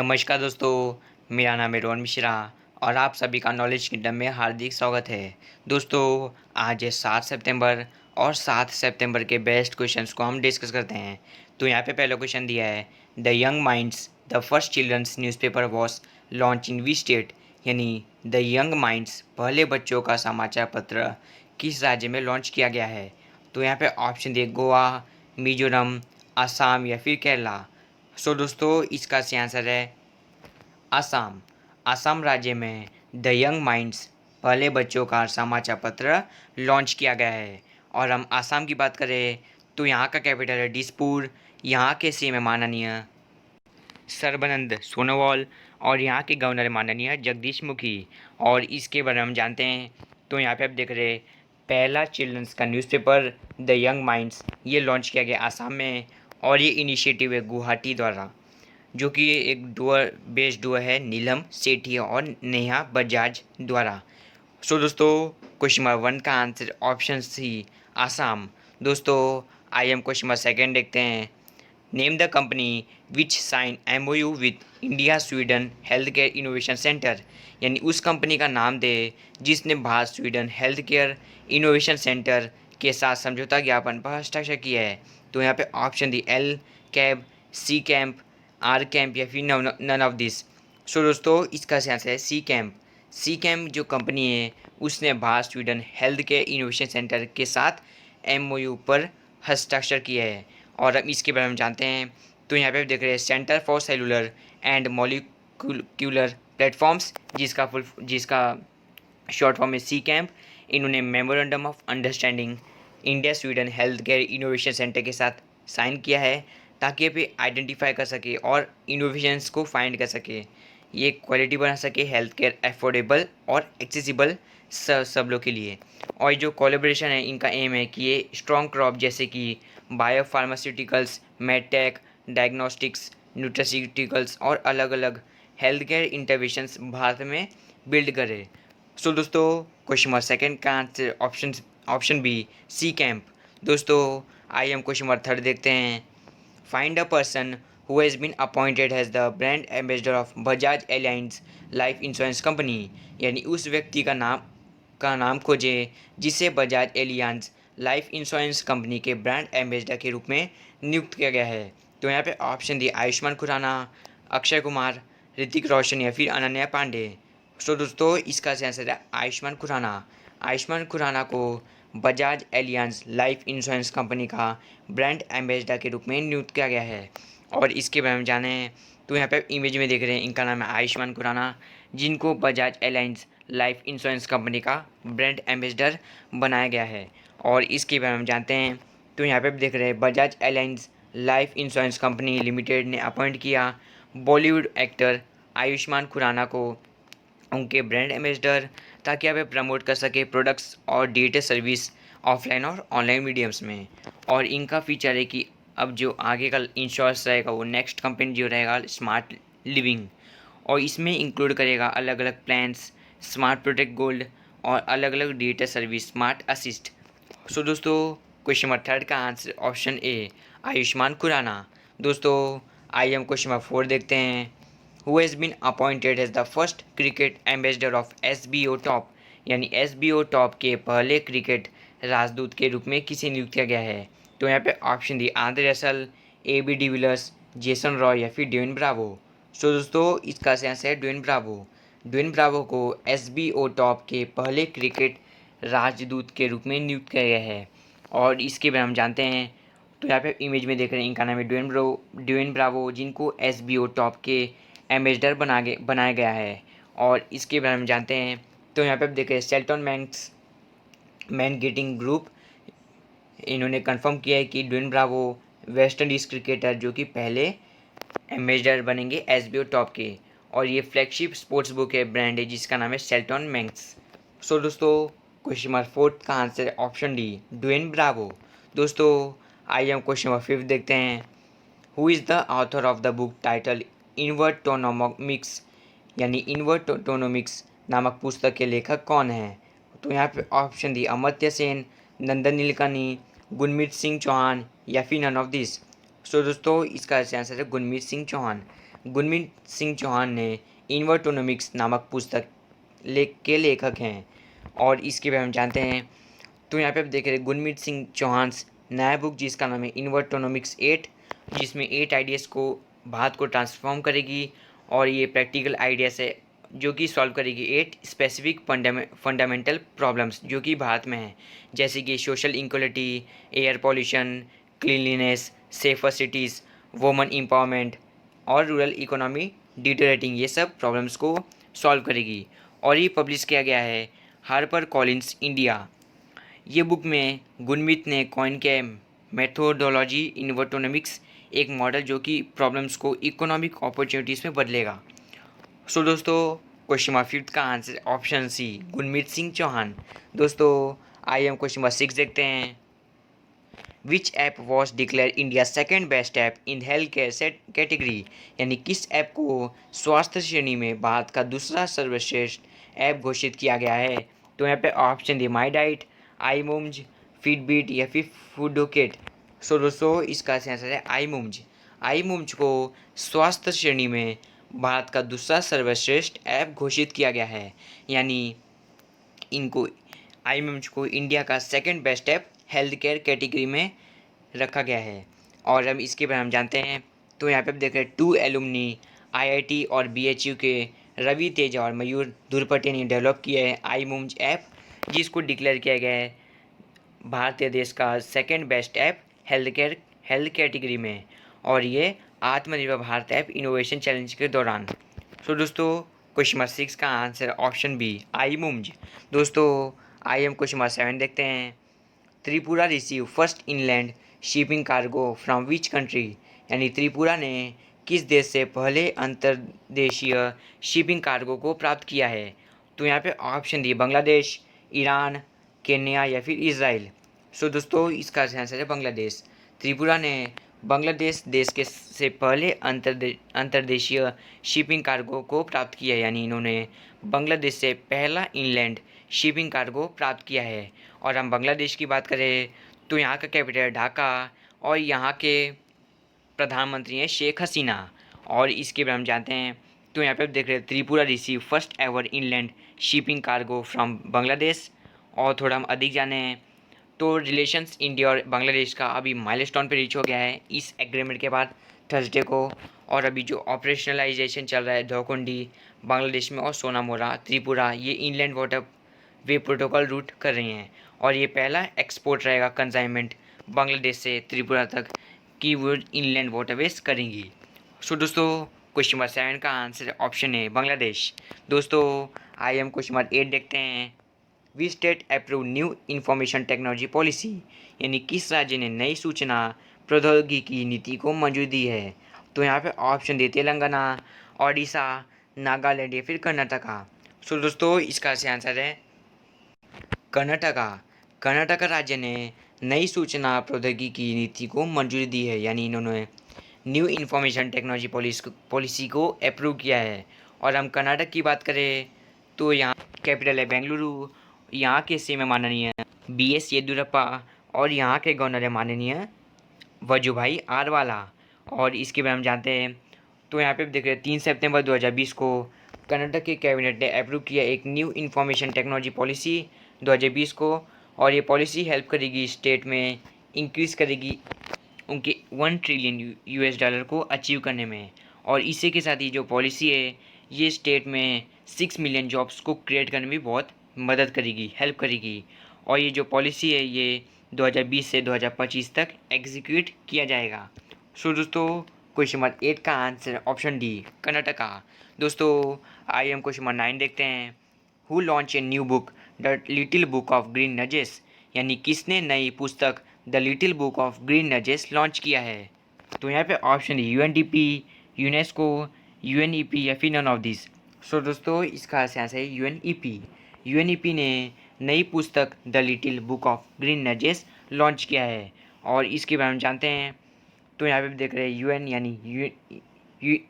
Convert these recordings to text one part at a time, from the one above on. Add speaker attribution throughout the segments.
Speaker 1: नमस्कार दोस्तों, मेरा नाम है रोहन मिश्रा और आप सभी का नॉलेज किंगडम में हार्दिक स्वागत है। दोस्तों, आज है 7 सितंबर और 7 सितंबर के बेस्ट क्वेश्चंस को हम डिस्कस करते हैं। तो यहाँ पे पहला क्वेश्चन दिया है, the Young Minds the first children's newspaper was launch in we state. यानी द यंग माइंड्स पहले बच्चों का समाचार पत्र किस राज्य में लॉन्च किया गया है। तो यहाँ पे ऑप्शन दिए गोवा, मिजोरम, असम या फिर केरला। सो दोस्तों, इसका सही आंसर है असम। असम राज्य में द यंग माइंड्स पहले बच्चों का समाचार पत्र लॉन्च किया गया है। और हम असम की बात करें तो यहाँ का कैपिटल है दिसपुर। यहाँ के सीएम है माननीय सर्बानंद सोनोवाल और यहाँ के गवर्नर है माननीय जगदीश मुखी। और इसके बारे में हम जानते हैं। तो यहाँ पे आप देख रहे हैं, पहला चिल्ड्रंस का न्यूज़पेपर द यंग माइंड्स ये लॉन्च किया गया असम में। और ये इनिशिएटिव है गुवाहाटी द्वारा, जो कि एक डुअर बेस्ड डुअर है नीलम सेठी और नेहा बजाज द्वारा। सो दोस्तों, क्वेश्चन नंबर 1 का आंसर ऑप्शन सी आसाम। दोस्तों, आई एम क्वेश्चन नंबर 2 देखते हैं। Name the company which sign MOU with India Sweden health care innovation centre. यानी उस कंपनी का नाम दे जिसने Bharat Sweden health care innovation centre के साथ समझौता ज्ञापन पर हस्ताक्षर किया है। तो यहाँ पे ऑप्शन दी L cab, C camp, R camp या फिर नन ऑफ दिस। सो दोस्तों, इसका आंसर है सी कैंप। सी कैंप जो कंपनी है उसने Bharat Sweden health care innovation centre के साथ MOU पर हस्ताक्षर किया है। और अब इसके बारे में जानते हैं। तो यहाँ पे आप देख रहे हैं centre for cellular and molecular platforms, जिसका शॉर्ट फॉर्म है सी कैंप। इन्होंने memorandum of understanding India Sweden health care innovation centre के साथ साइन किया है, ताकि ये आइडेंटिफाई कर सके और इनोवेशंस को फाइंड कर सके, ये क्वालिटी बना सके हेल्थ केयर अफोर्डेबल और एक्सेसिबल सब लोग के लिए। और जो कोलैबोरेशन है इनका एम है कि ये स्ट्रॉन्ग क्रॉप जैसे कि बायोफार्मास्यूटिकल्स, मेडटेक, डायग्नोस्टिक्स, न्यूट्रास्यूटिकल्स और अलग अलग हेल्थ केयर इंटरवेंशंस भारत में बिल्ड करे। सो दोस्तों, क्वेश्चन नंबर 2 का answer option B C camp. दोस्तों, आइए हम क्वेश्चन नंबर 3 देखते हैं। Find a person who has been appointed as the brand ambassador of Bajaj Allianz life insurance company. यानी उस व्यक्ति का नाम खोजें जिसे Bajaj Allianz life insurance company के ब्रांड एम्बेसडर के रूप में नियुक्त किया गया है। तो यहाँ पे ऑप्शन दिए आयुष्मान खुराना, अक्षय कुमार, ऋतिक रोशन या फिर अनन्या पांडे। सो दोस्तों, इसका सही आंसर है आयुष्मान खुराना। आयुष्मान खुराना को Bajaj Allianz life insurance company का ब्रांड एम्बेसडर के रूप में नियुक्त किया गया है। और इसके बारे में जाने तो यहाँ पे इमेज में देख रहे हैं, इनका नाम है आयुष्मान खुराना, जिनको Bajaj Allianz life insurance company का ब्रांड एम्बेसडर बनाया गया है। और इसके बारे में जानते हैं। तो यहाँ पे देख रहे हैं, Bajaj Allianz life insurance company limited ने अपॉइंट किया बॉलीवुड एक्टर आयुष्मान खुराना को उनके ब्रांड एम्बेसडर, ताकि आप प्रमोट कर सके प्रोडक्ट्स और डिजिटल सर्विस ऑफलाइन और ऑनलाइन मीडियम्स में। और इनका फीचर है कि अब जो आगे का इंश्योरेंस रहेगा वो नेक्स्ट कंपनी जो रहेगा स्मार्ट लिविंग, और इसमें इंक्लूड करेगा अलग अलग प्लान्स, स्मार्ट प्रोटेक्ट गोल्ड और अलग अलग digital service smart assist. So दोस्तों, क्वेश्चन नंबर 3 का answer option A Ayushmann Khurrana. दोस्तों, आइए हम क्वेश्चन नंबर 4 देखते हैं। Who has been appointed as the first cricket ambassador of SBO top. यानी SBO टॉप के पहले क्रिकेट राजदूत के रूप में किसे नियुक्त किया गया है। तो यहाँ पे option the Andre Russell, AB de Villiers, Jason Roy या फिर ड्वेन ब्रावो। सो दोस्तों, इसका सही आंसर है ड्वेन ब्रावो। ड्वेन ब्रावो को SBO टॉप के पहले क्रिकेट राजदूत के रूप में नियुक्त किया गया है। और इसके बारे में हम जानते हैं। तो यहाँ पे इमेज में देख रहे हैं, इनका नाम है ड्वेन ब्रावो, जिनको SBO टॉप के एम्बेसडर बनाया गया है। और इसके बारे में जानते हैं। तो यहाँ पे आप देख रहे हैं, शेल्टन मैन गेटिंग ग्रुप इन्होंने कंफर्म किया है कि Dwayne Bravo West Indies cricketer जो कि पहले एम्बेसडर बनेंगे SBO टॉप के। और ये फ्लैगशिप स्पोर्ट्स बुक है ब्रांड है जिसका नाम है शेल्टन मैंक्स। सो दोस्तों, क्वेश्चन नंबर 4 का आंसर है ऑप्शन डी ड्वेन ब्रावो। दोस्तों, आइए हम क्वेश्चन नंबर 5 देखते हैं। Who is the author of the book title Invertonomics. यानी इन्वर्टोनोमिक्स नामक पुस्तक के लेखक कौन है। तो यहाँ पे ऑप्शन दी अमर्त्य सेन, नंदन नीलकनी, गुरमीत सिंह चौहान या फिर नन ऑफ दिस। सो दोस्तों, इसका आंसर है गुरमीत सिंह चौहान। गुरमीत सिंह चौहान ने इन्वर्टोनॉमिक्स नामक पुस्तक के लेखक हैं और इसके बारे में जानते हैं। तो यहाँ पे आप देख रहे हैं गुरमीत सिंह चौहान नया बुक जिसका नाम है इन्वर्टोनॉमिक्स 8, जिसमें 8 आइडियाज़ को भारत को ट्रांसफॉर्म करेगी और ये प्रैक्टिकल आइडियाज़ है जो कि सॉल्व करेगी 8 स्पेसिफिक फंडामेंटल प्रॉब्लम्स जो कि भारत में हैं, जैसे कि social equality, air pollution, cleanliness, safer cities, women empowerment और रूरल इकोनॉमी डिटेरेटिंग, ये सब प्रॉब्लम्स को सॉल्व करेगी। और ये पब्लिश किया गया है हार्पर कॉलिंस इंडिया। ये बुक में गुरमीत ने कॉइन किया है मेथोडोलॉजी इन्वर्टोनॉमिक्स, एक मॉडल जो कि प्रॉब्लम्स को इकोनॉमिक अपॉर्चुनिटीज़ में बदलेगा। सो दोस्तों, क्वेश्चन नंबर 5 का answer option C, Gurmeet Singh Chauhan. दोस्तों आइए हम क्वेश्चन नंबर 6 देखते हैं। Which app was declare India second best app in health care set category, यानी किस ऐप को स्वास्थ्य श्रेणी में भारत का दूसरा सर्वश्रेष्ठ ऐप घोषित किया गया है। तो यहाँ पे ऑप्शन दिए माई डाइट, आई मूम्ज, फीडबीट या फिर फूडोकेट। सो दोस्तों इसका आंसर है आई मूम्ज। आई मूम्ज को स्वास्थ्य श्रेणी में भारत का दूसरा सर्वश्रेष्ठ ऐप घोषित किया गया है, यानी इनको आई मूम्ज को इंडिया का second best app health care category में रखा गया है। और अब इसके बारे में हम जानते हैं। तो यहाँ पे आप देख रहे हैं 2 एलुमनी आईआईटी और बीएचयू के रवि तेजा और मयूर धुरपटे ने डेवलप किया है आई मूम्ज ऐप, जिसको डिक्लेयर किया गया है भारतीय देश का second best app health category में, और ये आत्मनिर्भर भारत ऐप इनोवेशन चैलेंज के दौरान। सो दोस्तों क्वेश्चन नंबर 6 का आंसर ऑप्शन बी आई मूम्ज। दोस्तों आइए हम क्वेश्चन नंबर 7 देखते हैं। Tripura receive first inland shipping cargo from which country, यानी त्रिपुरा ने किस देश से पहले अंतर्देशीय शिपिंग कार्गो को प्राप्त किया है। तो यहाँ पे ऑप्शन दिए बांग्लादेश, ईरान, केन्या या फिर इज़राइल। सो दोस्तों इसका आंसर है बांग्लादेश। त्रिपुरा ने बांग्लादेश देश के से पहले अंतर्देशीय शिपिंग कार्गो को प्राप्त किया है, यानी इन्होंने बांग्लादेश से पहला इनलैंड शिपिंग कार्गो प्राप्त किया है। और हम बांग्लादेश की बात करें तो यहाँ का कैपिटल है ढाका और यहाँ के प्रधानमंत्री हैं शेख हसीना। और इसके बारे में जानते हैं। तो यहाँ पे आप देख रहे हैं Tripura receive first ever inland shipping cargo from Bangladesh. और थोड़ा हम अधिक जाने तो रिलेशंस इंडिया और बांग्लादेश का अभी माइलस्टोन पे रीच हो गया है इस एग्रीमेंट के बाद थर्सडे को। और अभी जो ऑपरेशनलाइजेशन चल रहा है धौकुंडी बांग्लादेश में और सोनामोरा त्रिपुरा, ये inland water way protocol root कर रही हैं। और ये पहला एक्सपोर्ट रहेगा कंसाइनमेंट बांग्लादेश से त्रिपुरा तक कि वो इनलैंड वाटरवेज करेंगी। सो दोस्तों क्वेश्चन नंबर 7 का आंसर ऑप्शन है बांग्लादेश। दोस्तों आइए हम क्वेश्चन नंबर 8 देखते हैं। We state approve new information technology policy, यानी किस राज्य ने नई सूचना प्रौद्योगिकी नीति को मंजूरी दी है। तो यहाँ पे ऑप्शन दिए तेलंगाना, ओडिशा, नागालैंड या फिर कर्नाटका। सो दोस्तों इसका सही आंसर है कर्नाटका। कर्नाटका राज्य ने नई सूचना प्रौद्योगिकी नीति को मंजूरी दी है, यानी इन्होंने न्यू इंफॉर्मेशन टेक्नोलॉजी पॉलिसी को अप्रूव किया है। और हम कर्नाटक की बात करें तो यहाँ कैपिटल है बेंगलुरु, यहाँ के सीएम माननीय BS येदियुरप्पा और यहाँ के गवर्नर है माननीय वजुभाई आरवाला। और इसके बारे में जानते हैं। तो यहाँ पे देख रहे हैं 3 सितंबर 2020 को कर्नाटक के कैबिनेट ने अप्रूव किया एक न्यू इंफॉर्मेशन टेक्नोलॉजी पॉलिसी 2020 को। और ये पॉलिसी हेल्प करेगी स्टेट में इंक्रीज़ करेगी उनके 1 ट्रिलियन US डॉलर को अचीव करने में। और इसी के साथ ही जो पॉलिसी है ये स्टेट में 6 मिलियन जॉब्स को क्रिएट करने में बहुत मदद करेगी, हेल्प करेगी। और ये जो पॉलिसी है ये 2020 से 2025 तक एग्जीक्यूट किया जाएगा। सो दोस्तों क्वेश्चन नंबर 8 का आंसर ऑप्शन डी कर्नाटका। दोस्तों आइए हम क्वेश्चन नंबर 9 देखते हैं। Who launch a new book the little book of green nudges, यानी किसने नई पुस्तक the little book of green nudges launch किया है। तो यहाँ पे ऑप्शन है UNDP, यूनेस्को, UNEP या फिर नन ऑफ दिस। सो दोस्तों इसका आंसर है UNEP। UNEP ने नई पुस्तक the little book of green nudges launch किया है। और इसके बारे में जानते हैं। तो यहाँ पे देख रहे हैं UN यानी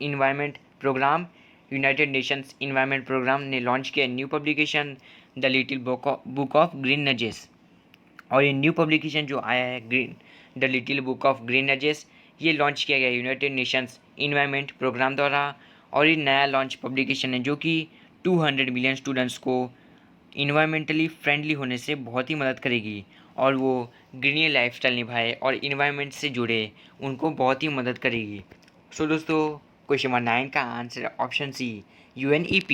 Speaker 1: environment programme, United Nations environment programme ने लॉन्च किया new publication the little book of green nudges. और ये न्यू पब्लिकेशन जो आया है the little book of green nudges, ये लॉन्च किया गया यूनाइटेड नेशंस इन्वायरमेंट प्रोग्राम द्वारा। और ये नया लॉन्च पब्लिकेशन है जो कि 200 मिलियन स्टूडेंट्स को इन्वायरमेंटली फ्रेंडली होने से बहुत ही मदद करेगी और वो ग्रीनी लाइफस्टाइल निभाए और इन्वायरमेंट से जुड़े उनको बहुत ही मदद करेगी। सो दोस्तों, क्वेश्चन नंबर 9 का आंसर ऑप्शन सी, UNEP।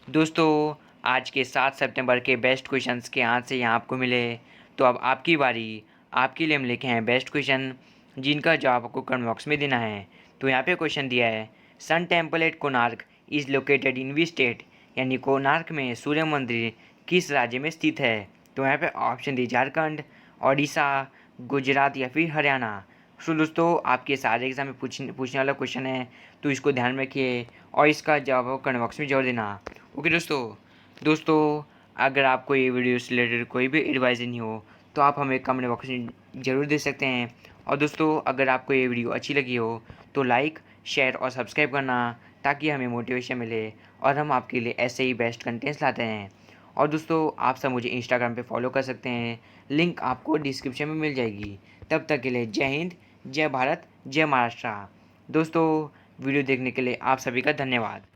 Speaker 1: दोस्तों, आज के 7 सितंबर के बेस्ट क्वेश्चंस के आंसर यहाँ आपको मिले। तो अब आपकी बारी। आपके लिए हम लिखे हैं बेस्ट क्वेश्चन जिनका जवाब आपको कमेंट बॉक्स में देना है। तो यहाँ पे क्वेश्चन दिया है, sun temple at Konark is located in which state, यानी कोणार्क में सूर्य मंदिर किस राज्य में स्थित है। तो यहाँ पे ऑप्शन दी झारखंड, ओडिशा, गुजरात या फिर हरियाणा। सो दोस्तों, आपके सारे एग्जाम में पूछने वाला क्वेश्चन है, तो इसको ध्यान में रखिए और इसका जवाब कमेंट बॉक्स में जरूर देना। ओके दोस्तों, अगर आपको ये वीडियो से रिलेटेड कोई भी एडवाइस नहीं हो तो आप हमें कमेंट बॉक्स में ज़रूर दे सकते हैं। और दोस्तों, अगर आपको ये वीडियो अच्छी लगी हो तो लाइक, शेयर और सब्सक्राइब करना ताकि हमें मोटिवेशन मिले और हम आपके लिए ऐसे ही बेस्ट कंटेंट्स लाते हैं। और दोस्तों, आप सब मुझे इंस्टाग्राम पे फॉलो कर सकते हैं, लिंक आपको डिस्क्रिप्शन में मिल जाएगी। तब तक के लिए जय हिंद, जय भारत, जय महाराष्ट्र। दोस्तों, वीडियो देखने के लिए आप सभी का धन्यवाद।